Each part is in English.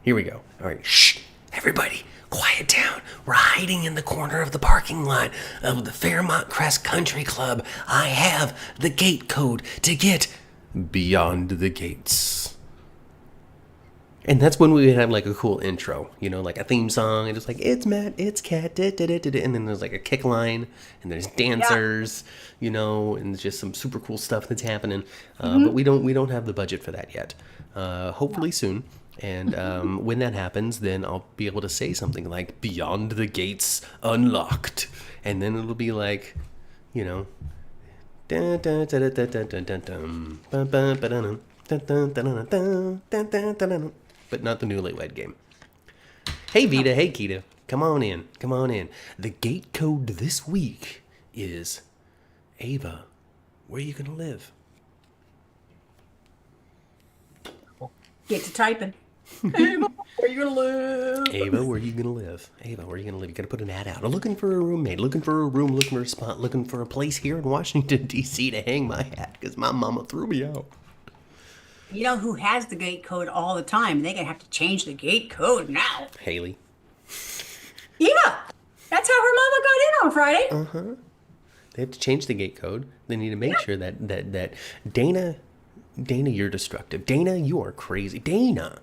Here we go. All right. Shh. Everybody, quiet down. We're hiding in the corner of the parking lot of the Fairmont Crest Country Club. I have the gate code to get beyond the gates. And that's when we would have like a cool intro, like a theme song. And it's like, it's Matt, it's Cat, da, da, da, da, da. And then there's like a kick line, and there's dancers, and it's just some super cool stuff that's happening. But we don't have the budget for that yet. Hopefully soon. And when that happens, then I'll be able to say something like Beyond the Gates Unlocked. And then it'll be like, but not the Newlywed Game. Hey Vita, hey Kita, come on in. The gate code this week is Ava, where are you gonna live? Get to typing. Ava, where you gonna live? Ava, where you gonna live? You gotta put an ad out. I'm looking for a roommate, looking for a room, looking for a spot, looking for a place here in Washington, D.C. to hang my hat, because my mama threw me out. You know who has the gate code all the time? They're gonna have to change the gate code now. Haley. Yeah, that's how her mama got in on Friday. They have to change the gate code. They need to make sure that Dana, you're destructive. Dana, you are crazy. Dana.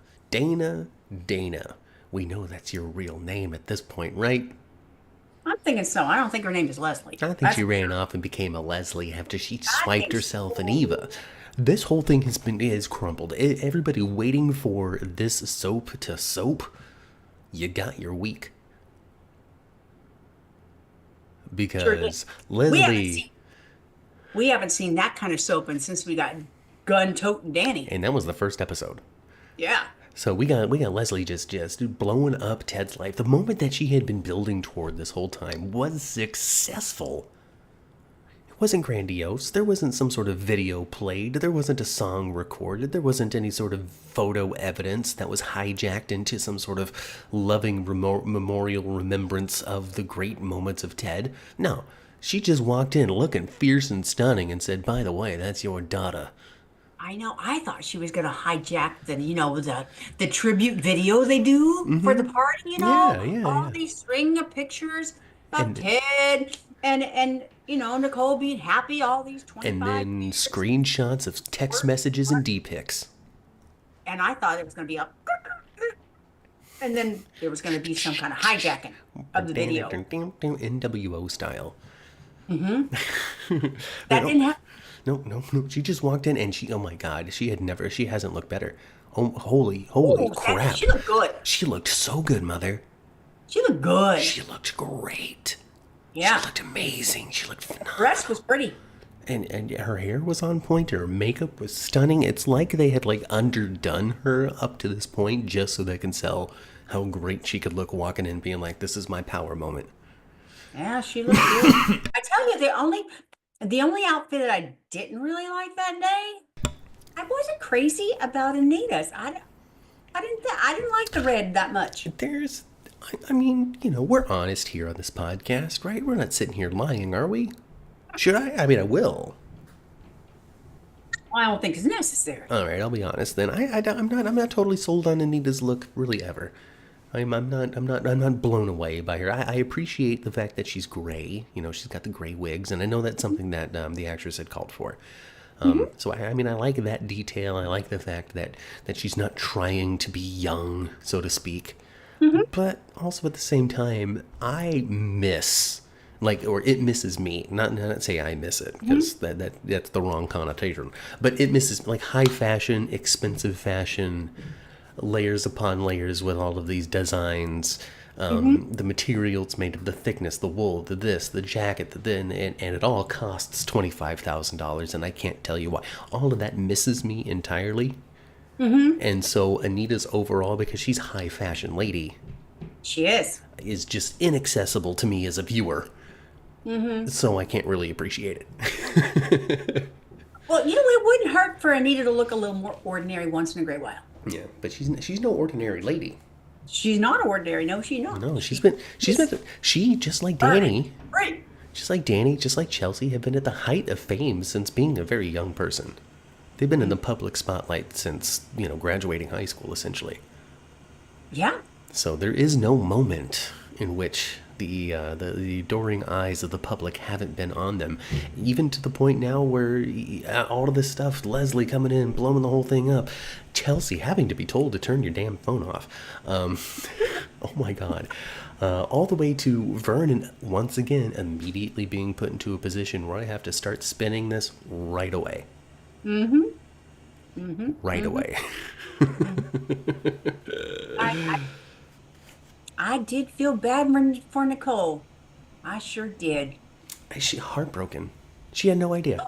We know that's your real name at this point, right? I'm thinking so. I don't think her name is Leslie. I think she ran off and became a Leslie after she swiped herself an Eva. This whole thing has crumbled. Everybody waiting for this soap to soap. You got your week. Because Leslie... We haven't seen that kind of soaping since we got gun-toting Danny. And that was the first episode. Yeah. So we got Leslie just blowing up Ted's life. The moment that she had been building toward this whole time was successful. It wasn't grandiose. There wasn't some sort of video played. There wasn't a song recorded. There wasn't any sort of photo evidence that was hijacked into some sort of loving memorial remembrance of the great moments of Ted. No, she just walked in looking fierce and stunning and said, by the way, that's your daughter. I know. I thought she was going to hijack the tribute video they do for the party, all these string of pictures of Ted and Nicole being happy, all these 25 and then years. Screenshots of text messages and D-pics. And I thought it was going to be and then there was going to be some kind of hijacking of the video. NWO style. That didn't happen. No. She just walked in and oh my God, she hasn't looked better. Oh, holy crap. She looked good. She looked so good, Mother. She looked good. She looked great. Yeah. She looked amazing. She looked phenomenal. Her dress was pretty. And her hair was on point. Her makeup was stunning. It's like they had underdone her up to this point just so they can sell how great she could look walking in being like, this is my power moment. Yeah, she looked good. I tell you, the only outfit that I didn't really like that day, I wasn't crazy about Anita's. I didn't like the red that much. We're honest here on this podcast, right? We're not sitting here lying, are we? Should I? I will. I don't think it's necessary. All right, I'll be honest then. I'm not totally sold on Anita's look really ever. I'm not blown away by her. I appreciate the fact that she's gray. She's got the gray wigs, and I know that's something that the actress had called for. So I like that detail. I like the fact that she's not trying to be young, so to speak. But also at the same time, I miss, or it misses me. Not say I miss it, because that's the wrong connotation. But it misses high fashion, expensive fashion, layers upon layers with all of these designs, the materials made of, the thickness, the wool, the this, the jacket, the then, and it all costs $25,000, and I can't tell you why. All of that misses me entirely. And so Anita's overall, because she's a high fashion lady, she is just inaccessible to me as a viewer. So I can't really appreciate it. Well, it wouldn't hurt for Anita to look a little more ordinary once in a great while. Yeah, but she's no ordinary lady. She's not ordinary. No, she's not. No, she just like Danny. Right. Just like Danny, just like Chelsea, have been at the height of fame since being a very young person. They've been in the public spotlight since, graduating high school, essentially. Yeah. So there is no moment in which the adoring eyes of the public haven't been on them, even to the point now where all of this stuff, Leslie coming in, blowing the whole thing up, Chelsea having to be told to turn your damn phone off. Oh my God. All the way to Vernon once again immediately being put into a position where I have to start spinning this right away. Mm-hmm. Mm-hmm. Right Mm-hmm. away. I, I did feel bad for Nicole. I sure did. She heartbroken. She had no idea.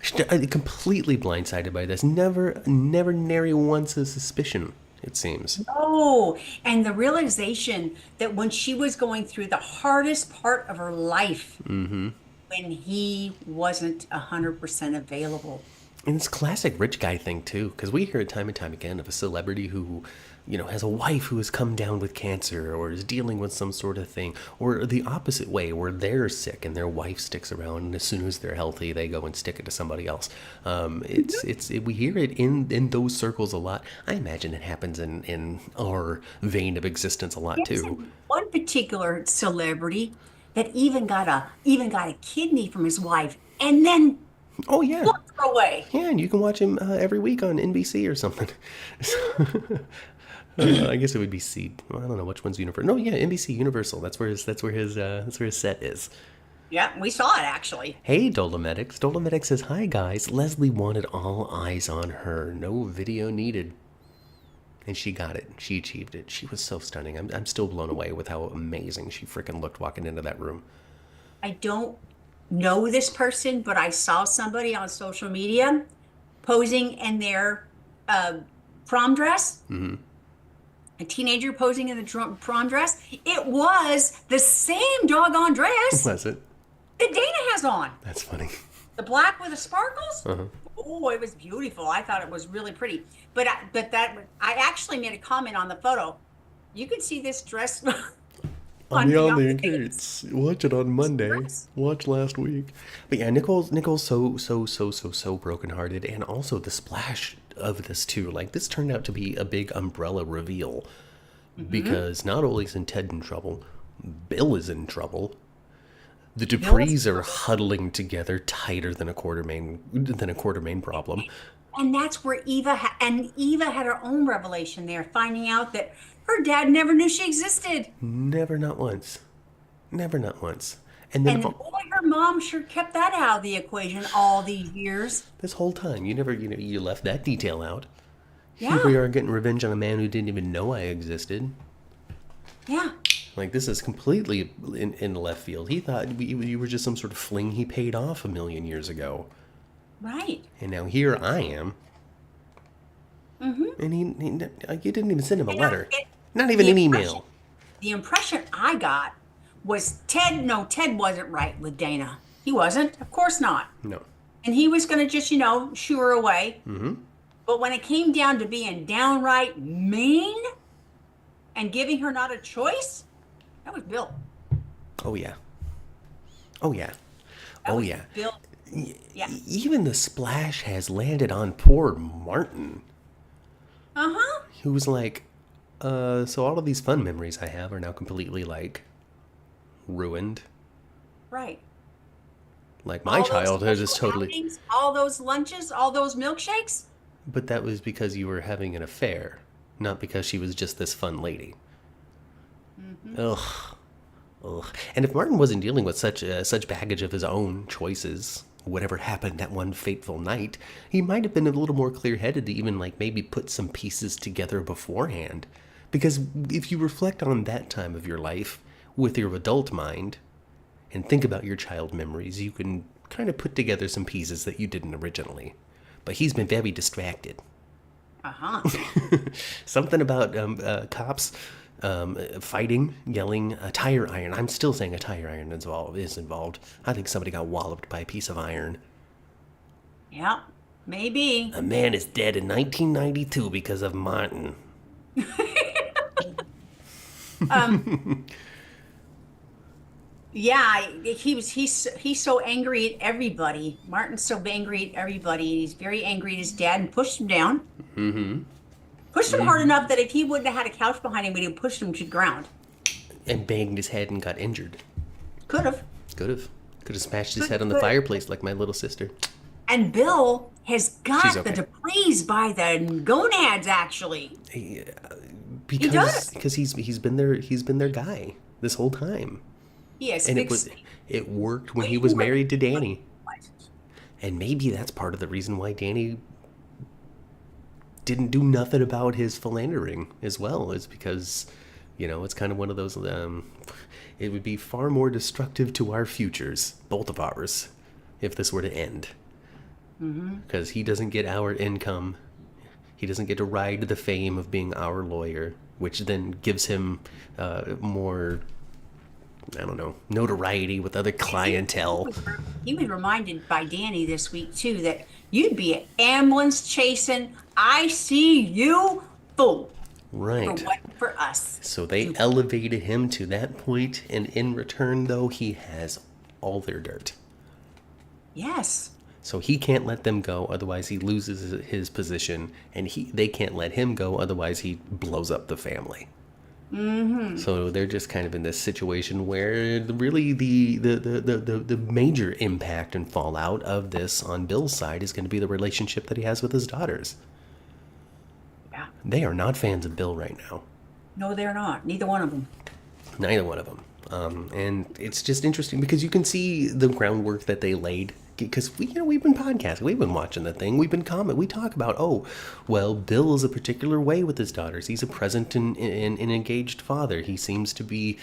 Completely blindsided by this. Never nary once a suspicion, it seems. Oh, and the realization that when she was going through the hardest part of her life, Mm-hmm. when he wasn't 100% available. And it's classic rich guy thing too, because we hear it time and time again of a celebrity who, has a wife who has come down with cancer or is dealing with some sort of thing, or the opposite way where they're sick and their wife sticks around, and as soon as they're healthy, they go and stick it to somebody else. We hear it in those circles a lot. I imagine it happens in our vein of existence a lot Yes, too. and one particular celebrity that even got a kidney from his wife and then Oh yeah, flipped her away. yeah, and you can watch him every week on NBC or something. I guess it would be C. Well, I don't know which one's Universal. No, yeah, NBC Universal. That's where his set is. Yeah, we saw it actually. Hey, Dolomedics. Dolomedics says, "Hi guys. Leslie wanted all eyes on her. No video needed." And she got it. She achieved it. She was so stunning. I'm still blown away with how amazing she freaking looked walking into that room. I don't know this person, but I saw somebody on social media posing in their prom dress. Mm-hmm. A teenager posing in the prom dress. It was the same doggone dress Was it? that Dana has on. That's funny. The black with the sparkles. Uh-huh. Oh, it was beautiful. I thought it was really pretty. I actually made a comment on the photo. You could see this dress On on the Beyonce's Gates. Watch it on Monday. dress. Watch last week. But yeah, Nicole's so brokenhearted, and also the splash of this too. Like this turned out to be a big umbrella reveal because not only is Ted in trouble, Bill is in trouble. The Bill was Duprees are huddling together tighter than a Quartermain problem. And that's where Eva had her own revelation there, finding out that her dad never knew she existed. Never, not once. Never, not once. And then And boy, her mom sure kept that out of the equation all these years. this whole time, you never, you left that detail out. Here Yeah, we are getting revenge on a man who didn't even know I existed. yeah. Like, this is completely in left field. He thought you were just some sort of fling he paid off a million years ago. Right. And now here I am. Mm-hmm. And you didn't even send him a letter. Not even The an impression, email. the impression I got was Ted, no, Ted wasn't right with Dana. He wasn't, of course not. No. And he was going to just, shoo her away. Mm-hmm. But when it came down to being downright mean and giving her not a choice, that was Bill. Oh, yeah. Oh, yeah. That Oh, was yeah. Bill. Yeah. Even the splash has landed on poor Martin, Uh-huh. who was like, so all of these fun memories I have are now completely, like, ruined. Right. Like, my All those childhood is social totally... outings, all those lunches, all those milkshakes. But that was because you were having an affair, not because she was just this fun lady. Ugh. Ugh. And if Martin wasn't dealing with such baggage of his own choices, whatever happened that one fateful night, he might have been a little more clear-headed to even, like, maybe put some pieces together beforehand. Because if you reflect on that time of your life with your adult mind and think about your child memories, you can kind of put together some pieces that you didn't originally. But he's been very distracted. Uh-huh. Something about cops fighting, yelling, a tire iron. I'm still saying a tire iron is involved. I think somebody got walloped by a piece of iron. Yeah, maybe. A man is dead in 1992 because of Martin. Yeah, he's so angry at everybody. Martin's so angry at everybody. He's very angry at his dad and pushed him down. Mm-hmm. Pushed him hard enough that if he wouldn't have had a couch behind him, he'd have pushed him to the ground. And banged his head and got injured. Could have. Could have. Could have smashed his head on the fireplace like my little sister. And Bill has got the Duprees by the gonads, actually. Because he's been their guy this whole time. Yes, and it worked when he was married to Danny. And maybe that's part of the reason why Danny didn't do nothing about his philandering as well, is because, it's kind of one of those, it would be far more destructive to our futures, both of ours, if this were to end. Because he doesn't get our income. He doesn't get to ride the fame of being our lawyer, which then gives him more, I don't know, notoriety with other clientele. He was reminded by Danny this week, too, that you'd be an ambulance chasing, I see you, fool. Right. For us. So they elevated him to that point, and in return, though, he has all their dirt. Yes. So he can't let them go, otherwise he loses his position, and they can't let him go, otherwise he blows up the family. So they're just kind of in this situation where really the major impact and fallout of this on Bill's side is going to be the relationship that he has with his daughters. Yeah. They are not fans of Bill right now. No, they're not. Neither one of them. Neither one of them. And it's just interesting because you can see the groundwork that they laid. Because we've been podcasting, we've been watching the thing, we've been commenting, we talk about, Bill is a particular way with his daughters. He's a present and engaged father. He seems to be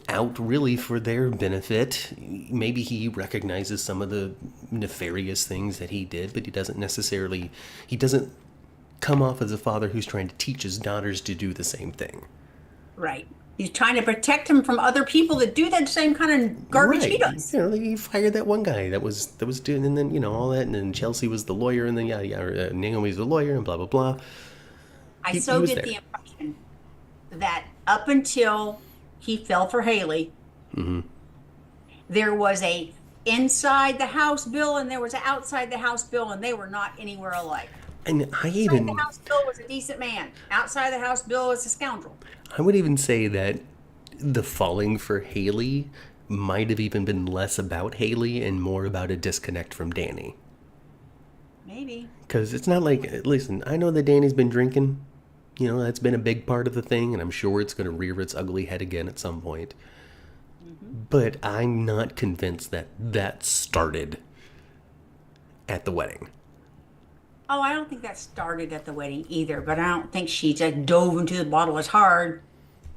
out really for their benefit. Maybe he recognizes some of the nefarious things that he did, but he doesn't come off as a father who's trying to teach his daughters to do the same thing. Right. He's trying to protect him from other people that do that same kind of garbage he does. He fired that one guy that was doing, and then, all that, and then Chelsea was the lawyer, and then, Naomi's the lawyer, and blah, blah, blah. I get the impression that up until he fell for Haley, there was a inside the house Bill, and there was an outside the house Bill, and they were not anywhere alike. And Inside the house Bill was a decent man. Outside the house Bill was a scoundrel. I would even say that the falling for Haley might have even been less about Haley and more about a disconnect from Danny. Maybe. Because it's not like, listen, I know that Danny's been drinking. That's been a big part of the thing, and I'm sure it's going to rear its ugly head again at some point. But I'm not convinced that started at the wedding. Oh, I don't think that started at the wedding either, but I don't think she just dove into the bottle as hard.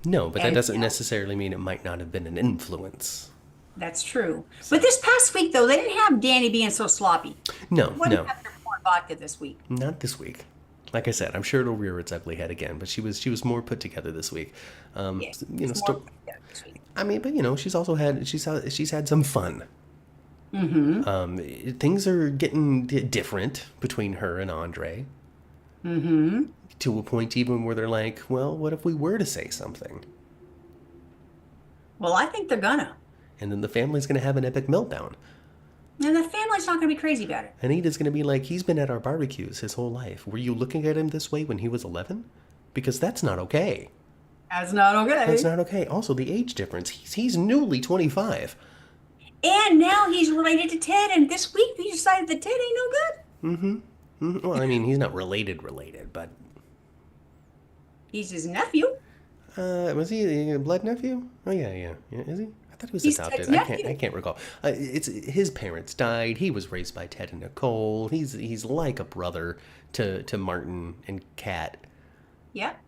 No, but that doesn't necessarily mean it might not have been an influence. That's true. But this past week, though, they didn't have Danny being so sloppy. No. What did have their pouring vodka this week? Not this week. Like I said, I'm sure it'll rear its ugly head again, but she was more put together this week. Yes, I mean, but she's also had some fun. Things are getting different between her and Andre. To a point even where they're like, well, what if we were to say something? Well, I think they're gonna. And then the family's gonna have an epic meltdown. And the family's not gonna be crazy about it. Anita's gonna be like, he's been at our barbecues his whole life. Were you looking at him this way when he was 11? Because that's not okay. That's not okay. That's not okay. Also, the age difference. He's newly 25. And now he's related to Ted, and this week we decided that Ted ain't no good. Well, I mean, he's not related, but... He's his nephew. Was he a blood nephew? Oh, yeah. Is he? I thought he was adopted. I can't recall. It's his parents died. He was raised by Ted and Nicole. He's like a brother to Martin and Kat. Yep.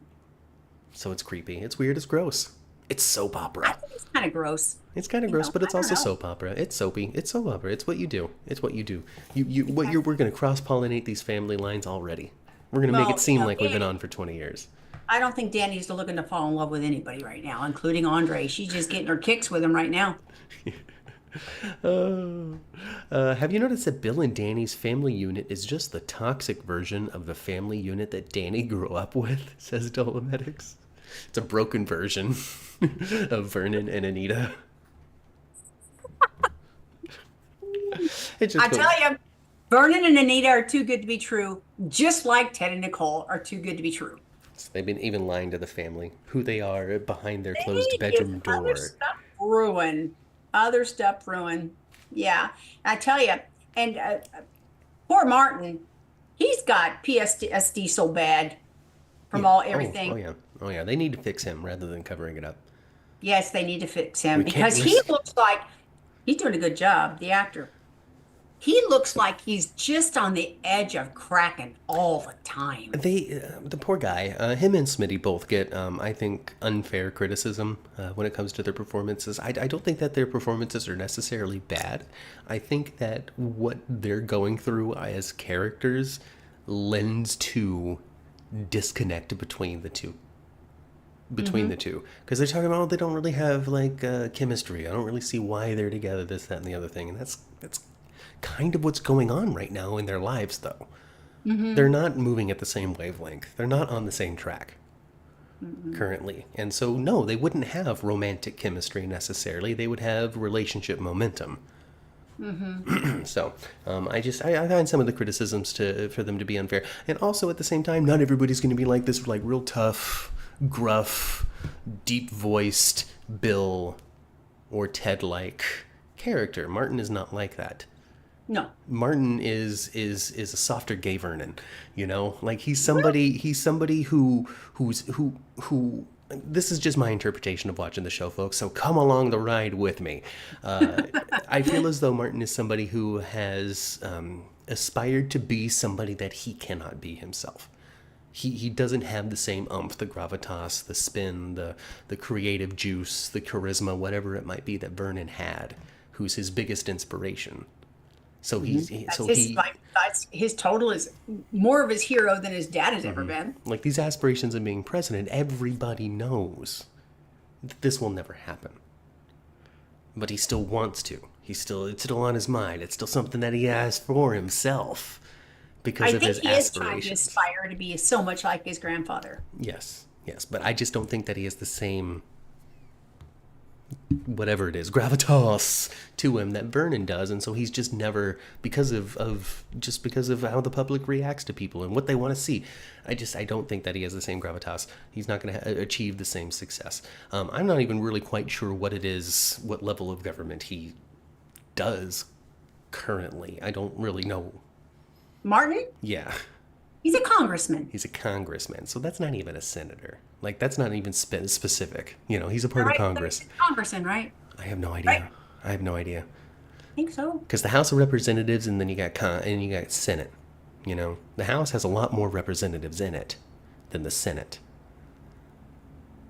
So it's creepy. It's weird. It's gross. It's soap opera. I think it's kind of gross. It's kind of gross, but it's also soap opera. It's soapy. It's soap opera. It's what you do. We're going to cross-pollinate these family lines already. We're going to make it seem like we've been on for 20 years. I don't think Danny's looking to fall in love with anybody right now, including Andre. She's just getting her kicks with him right now. Have you noticed that Bill and Danny's family unit is just the toxic version of the family unit that Danny grew up with, says Dolometics? It's a broken version of Vernon and Anita. I tell you, Vernon and Anita are too good to be true, just like Ted and Nicole are too good to be true. So they've been even lying to the family who they are behind their closed They give bedroom other door. stuff ruin. Other stuff ruin. Yeah, I tell you. And poor Martin, he's got PTSD so bad from Yeah. all Oh everything. yeah. Oh yeah. They need to fix him rather than covering it up. Yes, they need to fix him We can't because he risk. looks like he's doing a good job, the actor. He looks like he's just on the edge of cracking all the time. The poor guy, him and Smitty both get, I think, unfair criticism when it comes to their performances. I don't think that their performances are necessarily bad. I think that what they're going through as characters lends to disconnect between the two. Hmm. Because they're talking about, oh, they don't really have like chemistry. I don't really see why they're together, this, that, and the other thing. And that's kind of what's going on right now in their lives, though. They're Hmm. not moving at the same wavelength. They're not on the same track Hmm. currently. And so, no, they wouldn't have romantic chemistry necessarily. They would have relationship momentum. Hmm. So, I find some of the criticisms for them to be unfair. And also, at the same time, not everybody's going to be like this, like real tough, gruff, deep voiced Bill or Ted like character. Martin is not like that. No. Martin is a softer Gay Vernon, you know. Like Really? he's somebody who. This is just my interpretation of watching the show, folks. So come along the ride with me. Uh, I feel as though Martin is somebody who has aspired to be somebody that he cannot be himself. He doesn't have the same umph, the gravitas, the spin, the creative juice, the charisma, whatever it might be that Vernon had, who's his biggest inspiration. So Hmm. he's he, That's so his he like that's his total is more of his hero than his dad has ever been. like these aspirations of being president. Everybody knows that this will never happen, but he still wants to. It's still on his mind. It's still something that he has for himself because I of think his he is trying to aspirations. aspire to be so much like his grandfather. Yes, yes, but I just don't think that he has the same whatever it is, gravitas to him that Vernon does, and so he's just never because of how the public reacts to people and what they want to see. I don't think that he has the same gravitas. He's not going to achieve the same success. I'm not even really quite sure what it is, what level of government he does currently. I don't really know. Martin, Yeah, he's a congressman. he's a congressman, so that's not even a senator. Like that's not even specific. You know, he's a All part of right, so he's Congress. a congressman, right? I have no Right. idea. I have no idea. I think so. Because the House of Representatives and then you got Senate. You know, the House has a lot more representatives in it than the Senate.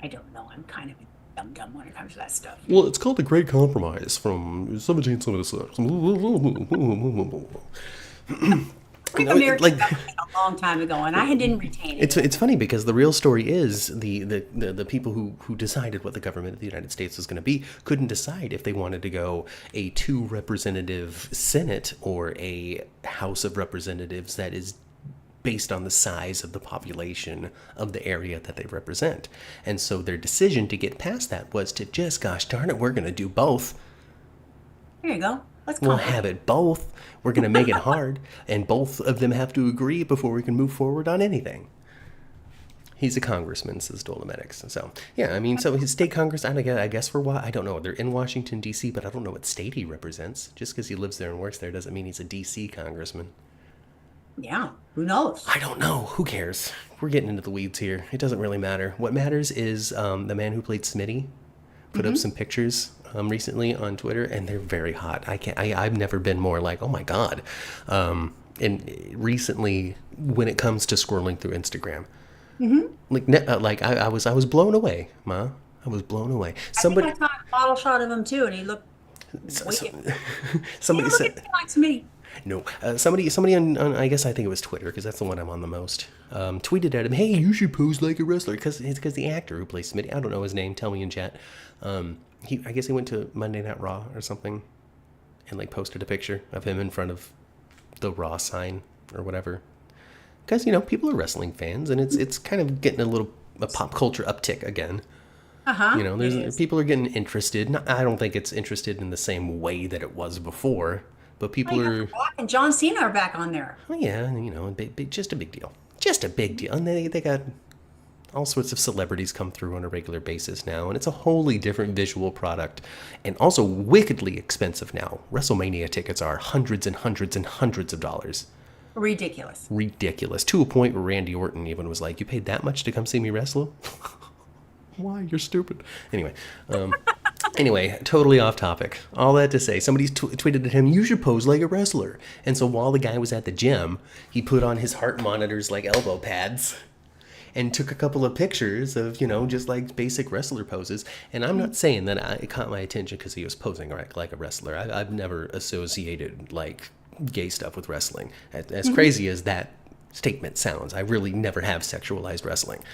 I don't know. I'm kind of dumb dumb when it comes to that stuff. Well, it's called the Great Compromise from 1776. I think American government a long time ago, and I didn't retain any of It's it. funny because the real story is the people who decided what the government of the United States was going to be couldn't decide if they wanted to go a two representative Senate or a House of Representatives that is based on the size of the population of the area that they represent. And so their decision to get past that was to just, gosh darn it, we're going to do both. Here you go. Let's We'll complicate. have it both. We're going to make it hard, and both of them have to agree before we can move forward on anything. He's a congressman, says Dolometics. So, yeah, I mean, so his state congress, I guess for what? I don't know. They're in Washington, D.C., but I don't know what state he represents. Just because he lives there and works there doesn't mean he's a D.C. congressman. Yeah. Who knows? I don't know. Who cares? We're getting into the weeds here. It doesn't really matter. What matters is the man who played Smitty put up Hmm. some pictures recently on Twitter, and they're very hot. I can't. I've never been more like, oh my god. And recently, when it comes to scrolling through Instagram, Hmm. I was blown away, ma. I was blown away. I think Somebody, I saw a model shot of him too, and he looked so, wicked. He somebody didn't look said, anything like me. no, somebody on I guess I think it was Twitter because that's the one I'm on the most. Tweeted at him, "Hey, you should pose like a wrestler," because the actor who plays Smitty, I don't know his name. Tell me in chat. I guess he went to Monday Night Raw or something, and like posted a picture of him in front of the Raw sign or whatever. Because people are wrestling fans, and it's kind of getting a pop culture uptick again. Uh-huh. It There's is. people are getting interested. I don't think it's interested in the same way that it was before, but Oh, people you got The are. Rock and John Cena are back on there. Oh yeah, just a big deal, just a big deal. And they got All sorts of celebrities come through on a regular basis now, and it's a wholly different visual product, and also wickedly expensive now. WrestleMania tickets are hundreds and hundreds and hundreds of dollars. Ridiculous. Ridiculous. To a point where Randy Orton even was like, "You paid that much to come see me wrestle? Why? You're stupid." Anyway, totally off topic. All that to say, somebody tweeted at him, "You should pose like a wrestler." And so while the guy was at the gym, he put on his heart monitors like elbow pads and took a couple of pictures of, just like basic wrestler poses. And I'm not saying that it caught my attention because he was posing like a wrestler. I've never associated like gay stuff with wrestling. As crazy as that statement sounds, I really never have sexualized wrestling.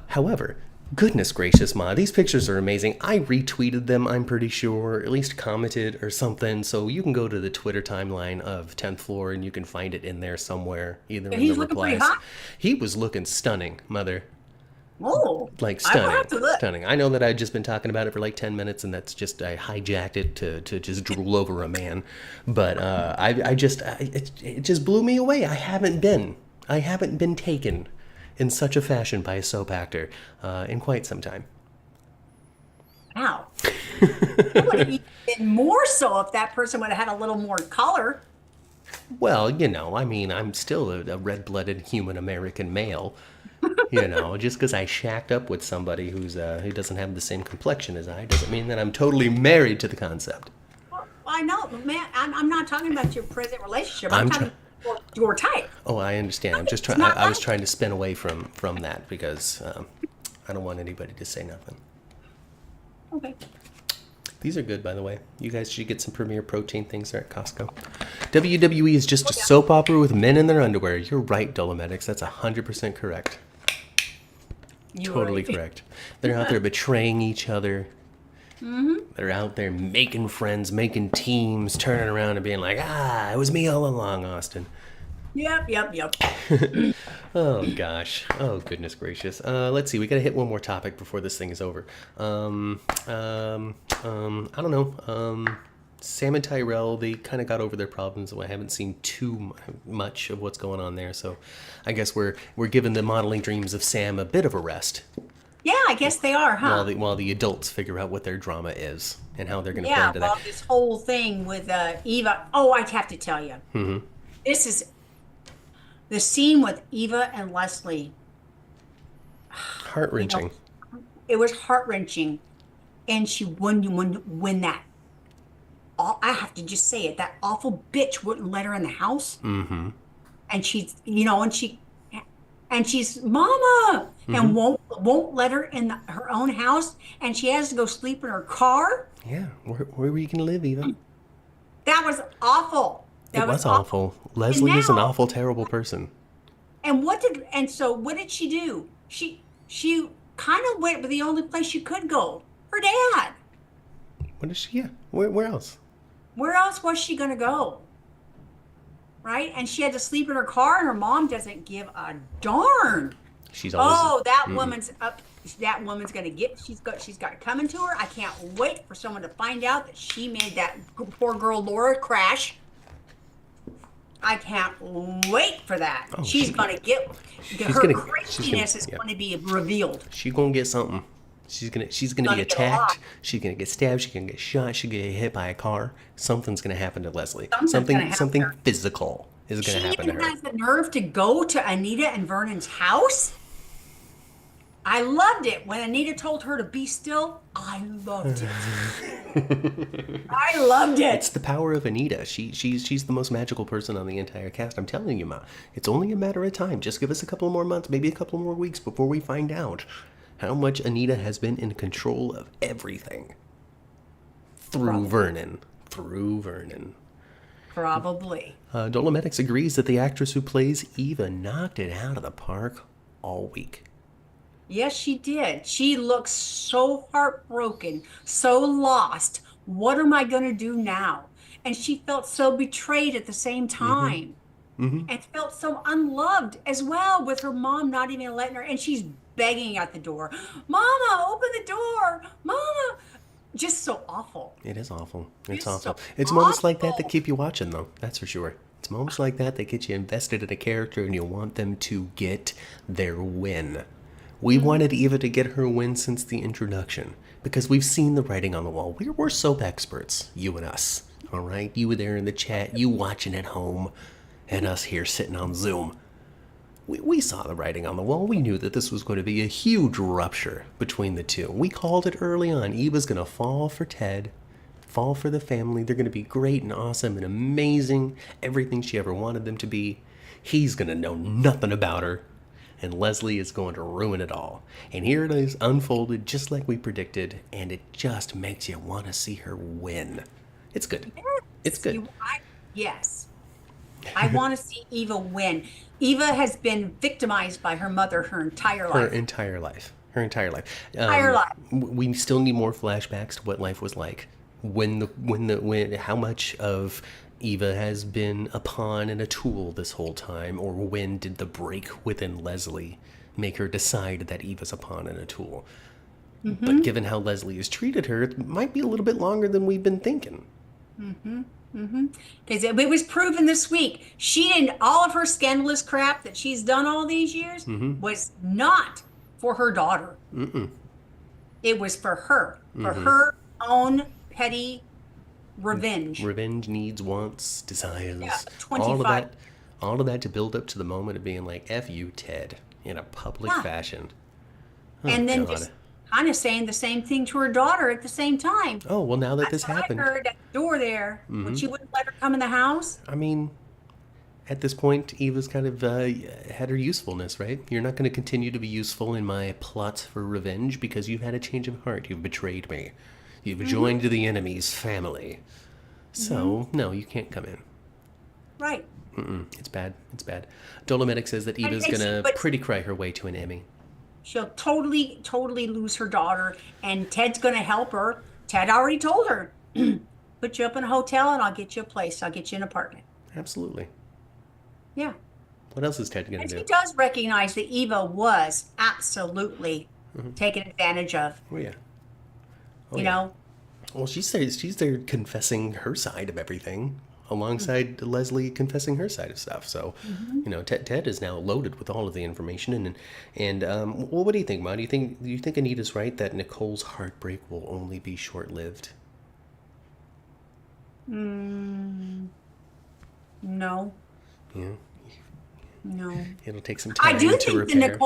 However, goodness gracious, Ma, these pictures are amazing. I retweeted them, I'm pretty sure, or at least commented or something. So you can go to the Twitter timeline of 10th Floor and you can find it in there somewhere, either in the replies. He was looking stunning, Mother. Oh, like stunning. I will have to look. Stunning. I know that I've just been talking about it for like 10 minutes, and that's just, I hijacked it to just drool over a man. But it just blew me away. I haven't been taken in such a fashion by a soap actor in quite some time. Wow. It would have been more so if that person would have had a little more color. Well, I'm still a red-blooded human American male. Just because I shacked up with somebody who doesn't have the same complexion as I doesn't mean that I'm totally married to the concept. Well, I know, but man, I'm not talking about your present relationship. I'm talking about your type. Oh, I understand. I'm just trying. I was trying to spin away from that because I don't want anybody to say nothing. Okay. These are good, by the way. You guys should get some Premier Protein things there at Costco. WWE is just a soap opera with men in their underwear. You're right, Dolometics. That's 100% correct. Totally correct. They're out there betraying each other. Mm-hmm. They're out there making friends, making teams, turning around and being like, it was me all along, Austin. Yep. Oh, gosh. Oh, goodness gracious. Let's see. We got to hit one more topic before this thing is over. I don't know. Sam and Tyrell, they kind of got over their problems. I haven't seen too much of what's going on there. So I guess we're giving the modeling dreams of Sam a bit of a rest. Yeah, I guess they are, huh? While the adults figure out what their drama is and how they're going to play into that. Yeah, this whole thing with Eva. Oh, I have to tell you. Mm-hmm. This is the scene with Eva and Leslie. Heart-wrenching. It was heart-wrenching. And she when that, I have to just say it, that awful bitch wouldn't let her in the house. Mm-hmm. And she's, she's mama, mm-hmm. and won't let her in her own house, and she has to go sleep in her car. Yeah, where were you gonna live, Eva? That was awful. It was awful. Leslie is an awful, terrible person. So what did she do? She kind of went to the only place she could go. Her dad. What is she? Yeah. Where else? Where else was she gonna go? Right? And she had to sleep in her car, and her mom doesn't give a darn. She's always. Woman's up. That woman's gonna get. She's got it coming to her. I can't wait for someone to find out that she made that poor girl Laura crash. I can't wait for that. She's gonna get. Her craziness is going to be revealed. She's gonna get something. She's gonna be attacked. She's gonna get stabbed. She's gonna get shot. She's gonna get hit by a car. Something's gonna happen to Leslie. Something physical is gonna happen to her. She even has the nerve to go to Anita and Vernon's house. I loved it when Anita told her to be still. I loved it. I loved it. It's the power of Anita. She's the most magical person on the entire cast. I'm telling you, Ma. It's only a matter of time. Just give us a couple more months, maybe a couple more weeks before we find out how much Anita has been in control of everything. Through Vernon. Probably. Dolometics agrees that the actress who plays Eva knocked it out of the park all week. Yes, she did. She looks so heartbroken, so lost. What am I going to do now? And she felt so betrayed at the same time. Mm-hmm. And felt so unloved as well, with her mom not even letting her. And she's begging at the door. Mama, open the door. Mama. Just so awful. It is awful. It's awful. It's moments like that keep you watching, though. That's for sure. It's moments like that that get you invested in a character and you want them to get their win. We wanted Eva to get her win since the introduction because we've seen the writing on the wall. We're soap experts, you and us. All right? You were there in the chat, you watching at home, and us here sitting on Zoom. We saw the writing on the wall. We knew that this was going to be a huge rupture between the two. We called it early on. Eva's going to fall for Ted, fall for the family. They're going to be great and awesome and amazing, everything she ever wanted them to be. He's going to know nothing about her, and Leslie is going to ruin it all. And here it is, unfolded just like we predicted, and it just makes you want to see her win. It's good. It's good. Yes. I want to see Eva win. Eva has been victimized by her mother her entire life. Her entire life. We still need more flashbacks to what life was like. How much of Eva has been a pawn and a tool this whole time, or when did the break within Leslie make her decide that Eva's a pawn and a tool? Mm-hmm. But given how Leslie has treated her, it might be a little bit longer than we've been thinking. Mm-hmm. Because it was proven this week. She didn't, all of her scandalous crap that she's done all these years was not for her daughter. It was for her, for her own petty revenge. Revenge, needs, wants, desires. Yeah, 25. All of that to build up to the moment of being like, F you, Ted, in a public fashion. Oh, and then just kind of saying the same thing to her daughter at the same time. Oh, well, now that this happened. I heard at the door there, when she wouldn't let her come in the house. I mean, at this point, Eva's kind of had her usefulness, right? You're not going to continue to be useful in my plots for revenge because you've had a change of heart. You've betrayed me. You've joined the enemy's family. So, no, you can't come in. Right. It's bad. It's bad. Dolomitic says that Eva's going to pretty cry her way to an Emmy. She'll totally lose her daughter, and Ted's going to help her. Ted already told her, put you up in a hotel and I'll get you a place. I'll get you an apartment. Absolutely. Yeah. What else is Ted going to do? He does recognize that Eva was absolutely taken advantage of. Oh, yeah. You know? Well, she's there confessing her side of everything alongside Leslie confessing her side of stuff. So, you know, Ted is now loaded with all of the information. And well, what do you think, Ma? Do you think Anita's right that Nicole's heartbreak will only be short-lived? No. Yeah. No. It'll take some time to repair.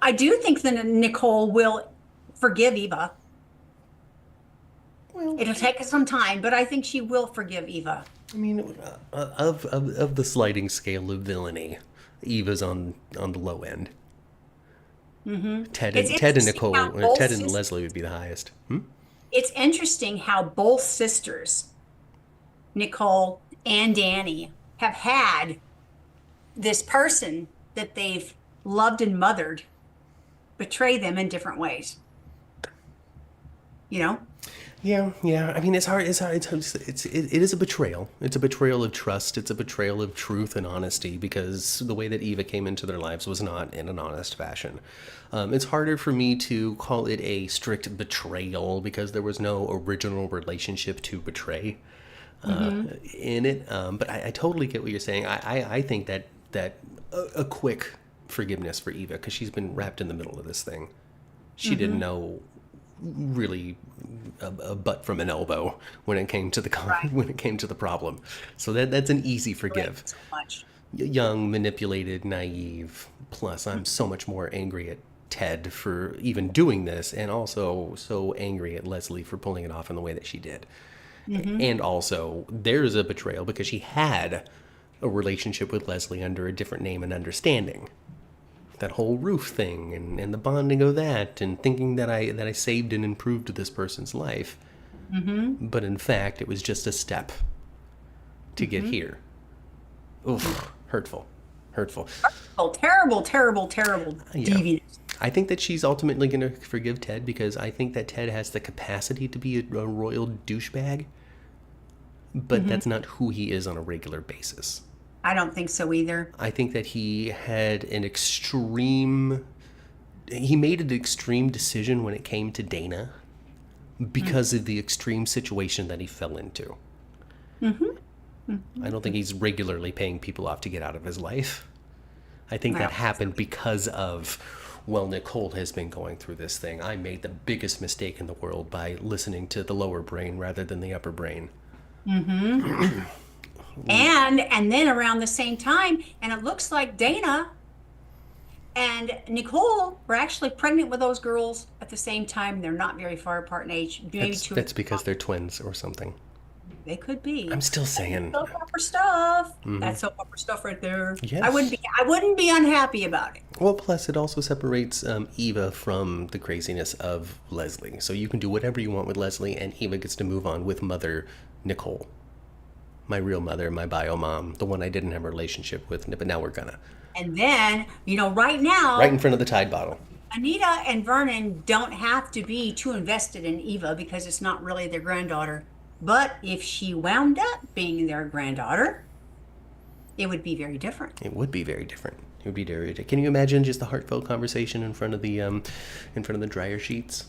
I do think that Nicole will forgive Eva. Well, it'll take some time, but I think she will forgive Eva. I mean, of the sliding scale of villainy, Eva's on the low end. Ted and Nicole, or Ted and Leslie would be the highest. It's interesting how both sisters, Nicole and Danny, have had this person that they've loved and mothered betray them in different ways. You know? Yeah. I mean, it's hard. It is a betrayal. It's a betrayal of trust. It's a betrayal of truth and honesty because the way that Eva came into their lives was not in an honest fashion. It's harder for me to call it a strict betrayal because there was no original relationship to betray in it. But I totally get what you're saying. I think that a quick forgiveness for Eva because she's been wrapped in the middle of this thing. She didn't know really a butt from an elbow when it came to the problem. So that's an easy forgive. So much. Young, manipulated, naive. Plus, I'm so much more angry at Ted for even doing this, and also so angry at Leslie for pulling it off in the way that she did. And also, there's a betrayal because she had a relationship with Leslie under a different name and understanding. That whole roof thing and the bonding of that and thinking that I saved and improved this person's life. But in fact, it was just a step to get here. Oof, hurtful. Terrible. Devious. I think that she's ultimately going to forgive Ted because I think that Ted has the capacity to be a royal douchebag. But that's not who he is on a regular basis. I don't think so either. I think that he had he made an extreme decision when it came to Dana because of the extreme situation that he fell into. I don't think he's regularly paying people off to get out of his life. I think that Well, happened because of, well, Nicole has been going through this thing. I made the biggest mistake in the world by listening to the lower brain rather than the upper brain. and then around the same time, and it looks like Dana and Nicole were actually pregnant with those girls at the same time. They're not very far apart in age, maybe two. That's because they're twins or something. They could be. I'm still saying. Soap opera stuff. That's soap opera stuff right there. Yes. I wouldn't be unhappy about it. Well, plus it also separates Eva from the craziness of Leslie. So you can do whatever you want with Leslie, and Eva gets to move on with mother Nicole. My real mother, my bio mom, the one I didn't have a relationship with, but now we're gonna. And then, right now, Right in front of the Tide bottle. Anita and Vernon don't have to be too invested in Eva because it's not really their granddaughter. But if she wound up being their granddaughter, it would be very different. It would be very different. It would be very different. Can you imagine just a heartfelt conversation in front of the dryer sheets?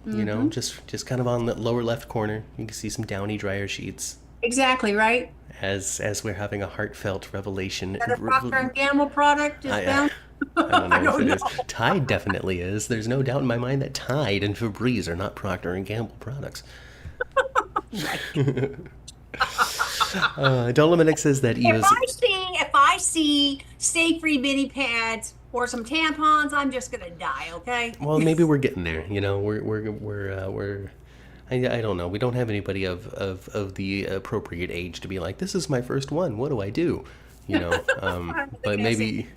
You know, just kind of on the lower left corner, you can see some downy dryer sheets. Exactly, right? As we're having a heartfelt revelation. Is that a Procter & Gamble product? I don't know if it is. Tide definitely is. There's no doubt in my mind that Tide and Febreze are not Procter & Gamble products. Dolomitic says that Eva's... If I see Stay-Free mini pads or some tampons, I'm just gonna die. Okay. Well, maybe we're getting there. You know, I don't know. We don't have anybody of the appropriate age to be like, this is my first one. What do I do? You know, but maybe,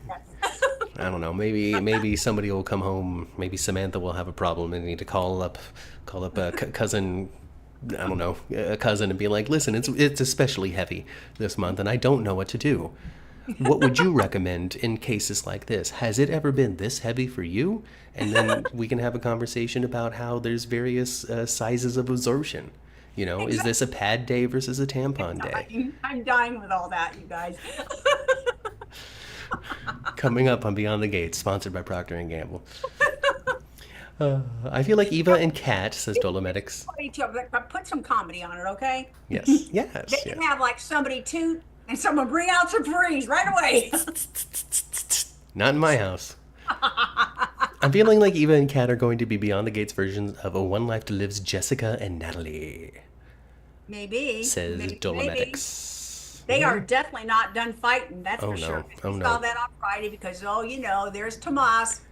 I don't know. Maybe somebody will come home. Maybe Samantha will have a problem and need to call up a cousin. I don't know, a cousin, and be like, listen, it's especially heavy this month, and I don't know what to do. What would you recommend in cases like this? Has it ever been this heavy for you? And then we can have a conversation about how there's various sizes of absorption. You know, exactly. Is this a pad day versus a tampon day? I'm dying with all that, you guys. Coming up on Beyond the Gates, sponsored by Procter & Gamble. I feel like Eva and Kat, says Dolometics. Put some comedy on it, okay? Yes, yes. They can have like somebody toot and someone bring out some Febreze right away. Not in my house. I'm feeling like Eva and Kat are going to be Beyond the Gates versions of A One Life to Live's Jessica and Natalie. Maybe. Says Dolometics. They are definitely not done fighting, that's for sure. Oh, we saw that on Friday because, there's Tomas.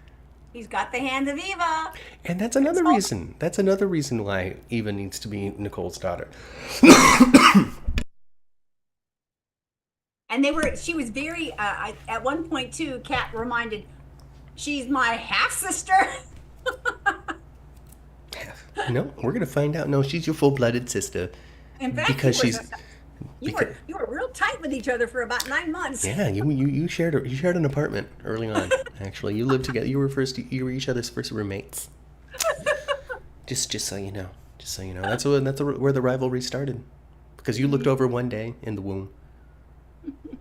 He's got the hand of Eva. And that's another reason. That's another reason why Eva needs to be Nicole's daughter. And she was very, at one point too, Kat reminded, she's my half-sister. No, we're going to find out. No, she's your full-blooded sister. In fact, because you were real tight with each other for about 9 months. Yeah, you shared an apartment early on. Actually, you lived together. You were each other's first roommates. Just so you know. That's where the rivalry started. Because you looked over one day in the womb,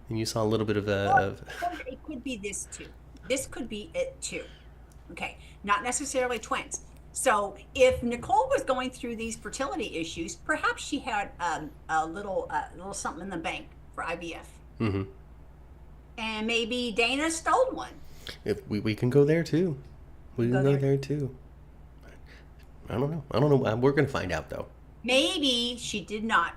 and you saw a little bit of It could be this too. This could be it too. Okay, not necessarily twins. So if Nicole was going through these fertility issues, perhaps she had a little something in the bank for IVF. Mm-hmm. And maybe Dana stole one. If we can go there too. We can go there too. I don't know. We're going to find out though. Maybe she did not.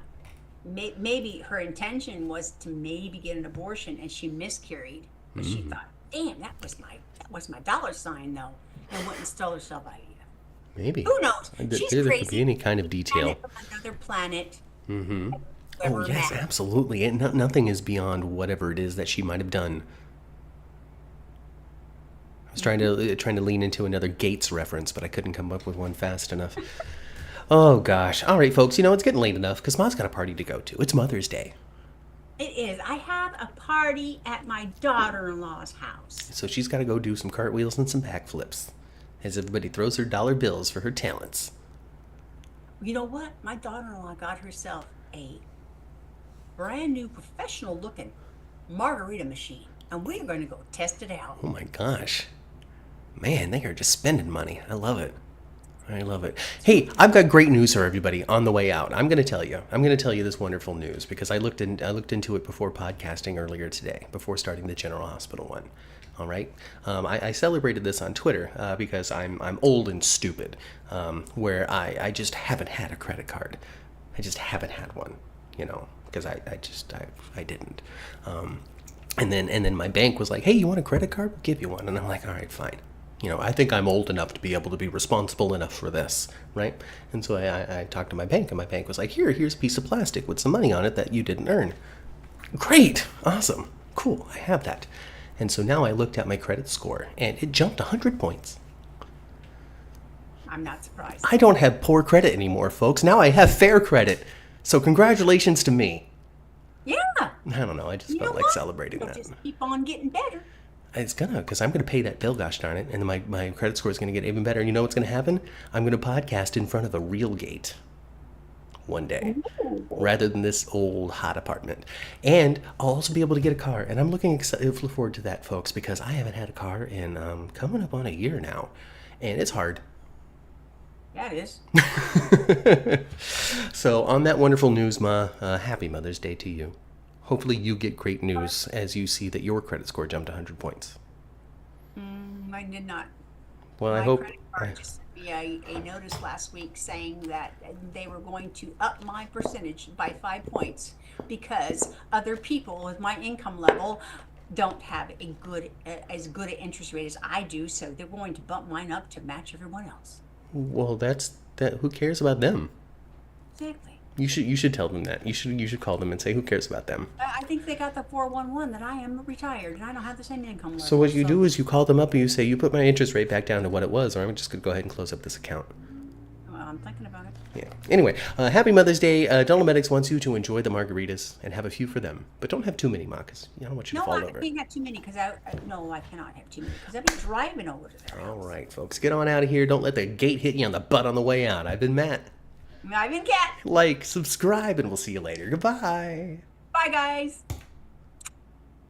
Maybe her intention was to maybe get an abortion and she miscarried. But she thought, damn, that was my dollar sign though, and went and stole herself IVF. Maybe. Who knows? She's there crazy. Could be any kind of detail. From another planet. Mm-hmm. Oh yes, absolutely. And nothing is beyond whatever it is that she might have done. I was trying to lean into another Gates reference, but I couldn't come up with one fast enough. Oh gosh. All right, folks. It's getting late enough because Ma's got a party to go to. It's Mother's Day. It is. I have a party at my daughter-in-law's house. So she's got to go do some cartwheels and some backflips as everybody throws her dollar bills for her talents. You know what? My daughter-in-law got herself a brand new professional-looking margarita machine, and we're going to go test it out. Oh my gosh. Man, they are just spending money. I love it. I love it. Hey, I've got great news for everybody on the way out. I'm going to tell you. I'm going to tell you this wonderful news because I looked into it before podcasting earlier today, before starting the General Hospital one. All right. I celebrated this on Twitter because I'm old and stupid, where I just haven't had a credit card. I just haven't had one, because I didn't. And then my bank was like, hey, you want a credit card? We'll give you one. And I'm like, all right, fine. I think I'm old enough to be able to be responsible enough for this, right? And so I talked to my bank, and my bank was like, here's a piece of plastic with some money on it that you didn't earn. Great. Awesome. Cool. I have that. And so now I looked at my credit score, and it jumped 100 points. I'm not surprised. I don't have poor credit anymore, folks. Now I have fair credit. So congratulations to me. Yeah. I don't know. I just felt like celebrating that. Just keep on getting better. It's because I'm going to pay that bill, gosh darn it, and my credit score is going to get even better. And you know what's going to happen? I'm going to podcast in front of a real gate one day, rather than this old hot apartment. And I'll also be able to get a car, and I'm looking forward to that, folks, because I haven't had a car in coming up on a year now, and it's hard. Yeah, it is. So on that wonderful news, Ma, happy Mother's Day to you. Hopefully you get great news as you see that your credit score jumped 100 points. I did not. Well, My I hope... credit card just sent me a notice last week saying that they were going to up my percentage by 5 points because other people with my income level don't have as good an interest rate as I do, so they're going to bump mine up to match everyone else. Well, who cares about them? Exactly. You should tell them that. You should call them and say, who cares about them? I think they got the 411 that I am retired and I don't have the same income level. So what you do is you call them up and you say, you put my interest rate back down to what it was, or I'm just going to go ahead and close up this account. Well, I'm thinking about it. Yeah. Anyway, happy Mother's Day. Dental Medics wants you to enjoy the margaritas and have a few for them. But don't have too many, Ma, because I don't want you to fall over. No, I can't have too many because I cannot have too many because I've been driving over to their house. All right, folks. Get on out of here. Don't let the gate hit you on the butt on the way out. I've been Matt. I've been Kat. Like, subscribe, and we'll see you later. Goodbye. Bye, guys.